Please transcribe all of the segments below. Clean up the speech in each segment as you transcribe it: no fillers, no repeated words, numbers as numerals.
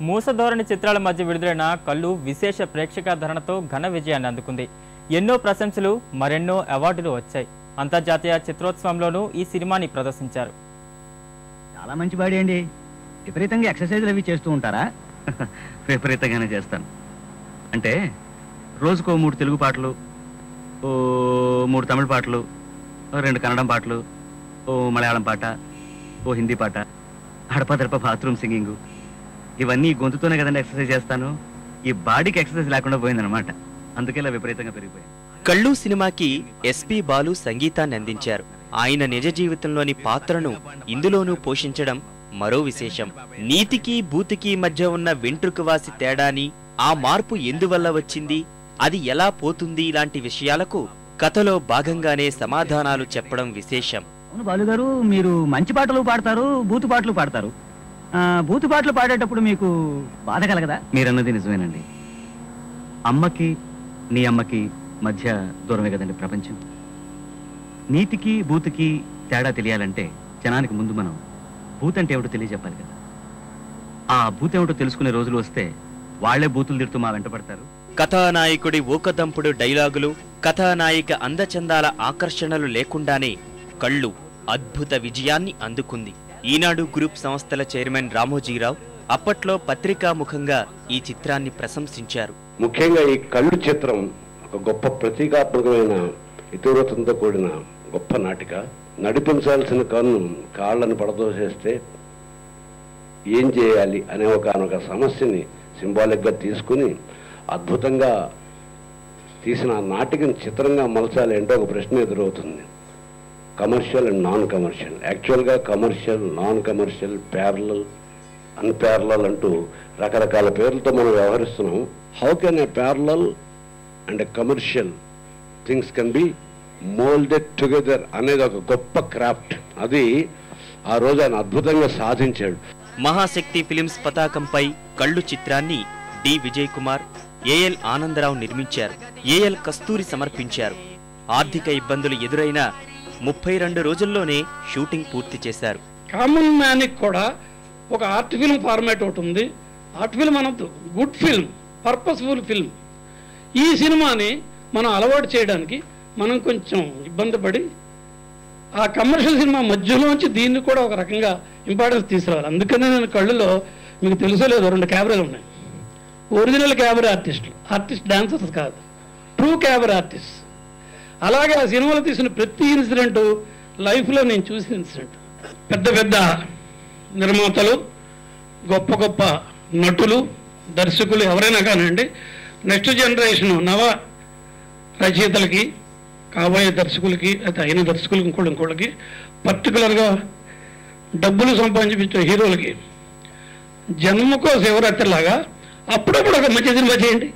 మూసధోరణి చిత్రాల మధ్య విడుదలైన కళ్ళు విశేష ప్రేక్షకాదరణతో ఘన విజయాన్ని అందుకుంది. ఎన్నో ప్రశంసలు, మరెన్నో అవార్డులు వచ్చాయి. అంతర్జాతీయ చిత్రోత్సవంలోనూ ఈ సినిమాని ప్రదర్శించారు. చాలా మంచి బాడీ అండి. విపరీతంగా ఎక్సర్సైజ్లు అవి చేస్తూ ఉంటారా? విపరీతంగానే చేస్తాను. అంటే రోజుకో 3 తెలుగు పాటలు, 3 తమిళ పాటలు, 2 కన్నడం పాటలు, మలయాళం పాట, హిందీ పాట, అడపదడప బాత్రూమ్ సింగింగ్, ఇవన్నీ గొంతుతోనే కదండి ఎక్సర్సైజ్ చేస్తాను. ఈ బాడీకి ఎక్సర్సైజ్ లేకుండా పోయిందనమాట. అందుకే ఇలా విపరీతంగా పెరిగిపోయాయి. కళ్ళు సినిమాకి ఎస్పి బాలు సంగీతాన్ని అందించారు. ఆయన నిజ జీవితంలోని పాత్రను ఇందులోనూ పోషించడం మరో విశేషం. నీతికి బూతికి మధ్య ఉన్న వెంట్రుకవాసి తేడాని, ఆ మార్పు ఎందువల్ల వచ్చింది, అది ఎలా పోతుంది, ఇలాంటి విషయాలకు కథలో భాగంగానే సమాధానాలు చెప్పడం విశేషం. అవును బాలుగారు, మీరు మంచి పాటలు పాడతారు, బూతు పాటలు పాడతారు. బూతు పాటలు పాడేటప్పుడు మీకు బాధ కలగదా? మీరన్నది నిజమేనండి. అమ్మకి నీ అమ్మకి మధ్య దూరమే కదండి ప్రపంచం. నీతికి బూతుకి తేడా తెలియాలంటే జనానికి ముందు మనం బూత్ అంటే ఏమిటో తెలియజెప్పాలి కదా. ఆ బూత్ ఏమిటో తెలుసుకునే రోజులు వస్తే వాళ్లే బూతులు తిడుతూ మా వెంట పడతారు. కథానాయకుడి ఊకదంపుడు డైలాగులు, కథానాయిక అందచందాల ఆకర్షణలు లేకుండానే కళ్ళు అద్భుత విజయాన్ని అందుకుంది. ఈనాడు గ్రూప్ సంస్థల చైర్మన్ రామోజీరావు అప్పట్లో పత్రికాముఖంగా ఈ చిత్రాన్ని ప్రశంసించారు. ముఖ్యంగా ఈ కళ్ళు చిత్రం ఒక గొప్ప ప్రతీకాత్మకమైన ఇతివృత్తంతో కూడిన గొప్ప నాటిక. నడిపించాల్సిన కన్ను కాళ్లను పడదోసేస్తే ఏం చేయాలి అనే ఒక సమస్యని సింబాలిక్గా తీసుకుని అద్భుతంగా తీసిన ఆ నాటికను చిత్రంగా మలచాలి అంటే ఒక ప్రశ్న ఎదురవుతుంది. Commercial and non commercial. యాక్చువల్గా commercial, non commercial, parallel, unparallel అంటూ రకరకాల పేర్లతో మనం వ్యవహరిస్తున్నాం. How can a parallel and a commercial things can be moulded together అనేది ఒక గొప్ప క్రాఫ్ట్. అది ఆ రోజు ఆయన అద్భుతంగా సాధించాడు. మహాశక్తి ఫిలిమ్స్ పతాకంపై కళ్ళు చిత్రాన్ని డి విజయ్ కుమార్, ఏఎల్ ఆనందరావు నిర్మించారు. ఏఎల్ కస్తూరి సమర్పించారు. ఆర్థిక ఇబ్బందులు ఎదురైనా 32 రోజుల్లోనే షూటింగ్ పూర్తి చేశారు. కామన్ మ్యాన్కి కూడా ఒక ఆర్ట్ ఫిల్మ్ ఫార్మాట్ ఒకటి ఉంది. ఆర్ట్ ఫిల్మ్ అనొద్దు, గుడ్ ఫిల్మ్, పర్పస్ఫుల్ ఫిల్మ్. ఈ సినిమాని మనం అలవాటు చేయడానికి మనం కొంచెం ఇబ్బంది పడి ఆ కమర్షియల్ సినిమా మధ్యలోంచి దీన్ని కూడా ఒక రకంగా ఇంపార్టెన్స్ తీసుకురావాలి. అందుకనే నేను కళ్ళులో మీకు తెలుసో లేదో 2 కెమెరాలు ఉన్నాయి. ఒరిజినల్ కెమెరా ఆర్టిస్ట్ డాన్సర్స్ కాదు, ట్రూ కెమెరా ఆర్టిస్ట్. అలాగే ఆ సినిమాలో తీసిన ప్రతి ఇన్సిడెంట్ లైఫ్లో నేను చూసిన ఇన్సిడెంట్. పెద్ద పెద్ద నిర్మాతలు, గొప్ప గొప్ప నటులు, దర్శకులు ఎవరైనా కానివ్వండి, నెక్స్ట్ జనరేషన్ నవ రచయితలకి, కాబోయే దర్శకులకి, అయితే అయిన దర్శకులకి, ఇంకోళ్ళకి, పర్టికులర్గా డబ్బులు సంపాదించే హీరోలకి జన్మకో శివరాత్రిలాగా అప్పుడప్పుడు ఒక మంచి సినిమా చేయండి,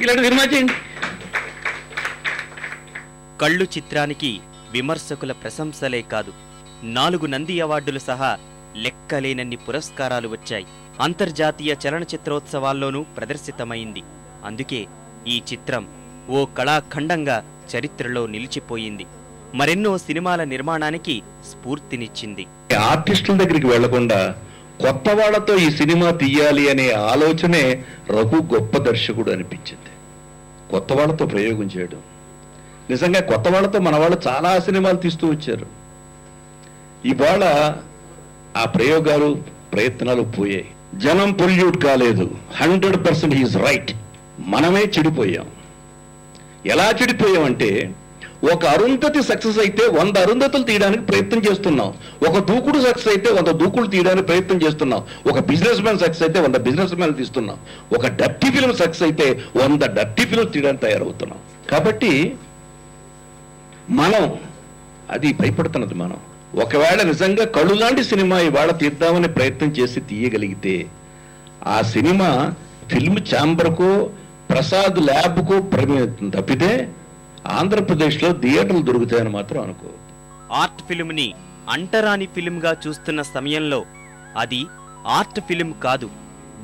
ఇలాంటి సినిమా చేయండి. కళ్ళు చిత్రానికి విమర్శకుల ప్రశంసలే కాదు, 4 నంది అవార్డులు సహా లెక్కలేనన్ని పురస్కారాలు వచ్చాయి. అంతర్జాతీయ చలనచిత్రోత్సవాల్లోనూ ప్రదర్శితమైంది. అందుకే ఈ చిత్రం ఓ కళాఖండంగా చరిత్రలో నిలిచిపోయింది. మరెన్నో సినిమాల నిర్మాణానికి స్ఫూర్తినిచ్చింది. ఆర్టిస్టుల దగ్గరికి వెళ్లకుండా కొత్త వాళ్ళతో ఈ సినిమా తీయాలి అనే ఆలోచనే రఘు గొప్ప దర్శకుడు అనిపించింది. కొత్త వాళ్ళతో ప్రయోగం చేయడం, నిజంగా కొత్త వాళ్ళతో మన వాళ్ళు చాలా సినిమాలు తీస్తూ వచ్చారు. ఇవాళ ఆ ప్రయోగాలు, ప్రయత్నాలు పోయాయి. జనం పొల్యూట్ కాలేదు. 100% ఈజ్ రైట్. మనమే చెడిపోయాం. ఎలా చెడిపోయామంటే, ఒక అరుంధతి సక్సెస్ అయితే 100 అరుంధతులు తీయడానికి ప్రయత్నం చేస్తున్నాం. ఒక దూకుడు సక్సెస్ అయితే 100 దూకుడు తీయడానికి ప్రయత్నం చేస్తున్నాం. ఒక బిజినెస్ మ్యాన్ సక్సెస్ అయితే 100 బిజినెస్ మ్యాన్ తీస్తున్నాం. ఒక డర్టీ ఫిల్మ్ సక్సెస్ అయితే 100 డర్టీ ఫిల్మ్ తీయడానికి తయారవుతున్నాం. కాబట్టి మనం అది భయపడుతున్నది. మనం ఒకవేళ నిజంగా కళ్ళు లాంటి సినిమా ఇవాళ తీద్దామని ప్రయత్నం చేసి తీయగలిగితే ఆ సినిమా ఫిల్మ్ ఛాంబర్కో ప్రసాద్ ల్యాబ్కో పరిమితం తప్పితే ఆంధ్రప్రదేశ్లో థియేటర్లు దొరుకుతాయని మాత్రం అనుకో. ఆర్ట్ ఫిల్మ్ని అంటరాని ఫిల్మ్గా చూస్తున్న సమయంలో అది ఆర్ట్ ఫిల్మ్ కాదు,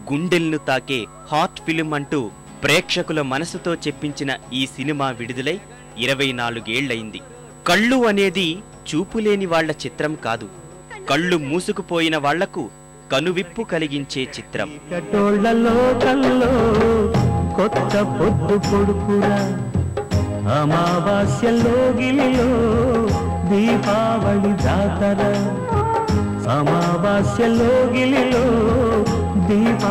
గుండెల్ను తాకే హార్ట్ ఫిల్మ్ అంటూ ప్రేక్షకుల మనసుతో చెప్పించిన ఈ సినిమా విడుదలై 24 ఏళ్లయింది. కళ్ళు అనేది చూపులేని వాళ్ల చిత్రం కాదు. కళ్ళు మూసుకుపోయిన వాళ్లకు కనువిప్పు కలిగించే చిత్రం. కొత్త పొద్దు పొడుపురా అమావాస్యలో గిలిలో దీపావళి జాతర అమావాస్యలో గిలిలో దీపా